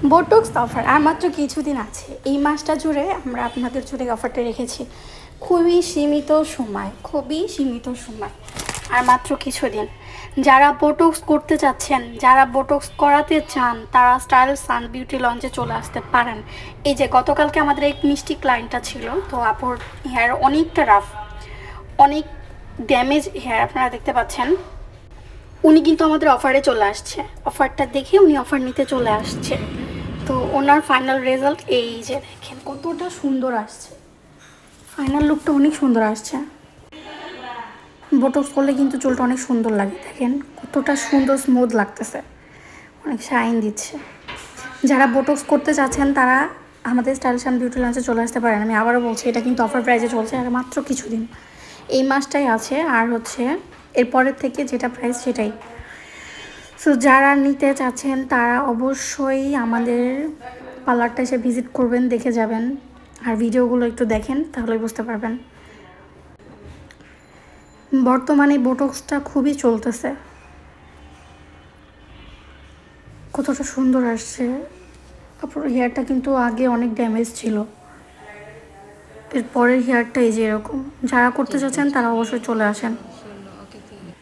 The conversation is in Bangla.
বোটক্স অফার আর মাত্র কিছুদিন আছে। এই মাসটা জুড়ে আমরা আপনাদের জুড়ে অফারটা রেখেছি। খুবই সীমিত সময়, খুবই সীমিত সময়, আর মাত্র কিছুদিন। যারা বোটক্স করতে চাচ্ছেন, যারা বোটক্স করাতে চান, তারা স্টাইল সান বিউটি লঞ্চে চলে আসতে পারেন। এই যে গতকালকে আমাদের এক মিষ্টি ক্লায়েন্টটা ছিল, তো আপুর হেয়ার অনেকটা রাফ, অনেক ড্যামেজ হেয়ার আপনারা দেখতে পাচ্ছেন। উনি কিন্তু আমাদের অফারে চলে আসছে, অফারটা দেখে উনি অফার নিতে চলে আসছে। তো ওনার ফাইনাল রেজাল্ট এই যে দেখেন কতটা সুন্দর আসছে, ফাইনাল লুকটা অনেক সুন্দর আসছে। বোটক্স করলে কিন্তু চুলটা অনেক সুন্দর লাগে, দেখেন কতটা সুন্দর স্মুথ লাগতেছে, অনেক শাইন দিচ্ছে। যারা বোটক্স করতে চাচ্ছেন তারা আমাদের স্টাইল শান বিউটি লঞ্চে চলে আসতে পারেন। আমি আবারও বলছি, এটা কিন্তু অফার প্রাইসে চলছে আর মাত্র কিছুদিন, এই মাসটাই আছে। আর হচ্ছে এরপরের থেকে যেটা প্রাইস সেটাই। সো যারা নিতে চাচ্ছেন তারা অবশ্যই আমাদের পার্লারটা এসে ভিজিট করবেন, দেখে যাবেন। আর ভিডিওগুলো একটু দেখেন, তাহলে বুঝতে পারবেন। বর্তমানে বোটক্সটা খুবই চলতেছে, কতটা সুন্দর আসছে। তারপর হেয়ারটা কিন্তু আগে অনেক ড্যামেজ ছিল, এরপরের হেয়ারটা এই যে এরকম। যারা করতে চাচ্ছেন তারা অবশ্যই চলে আসেন।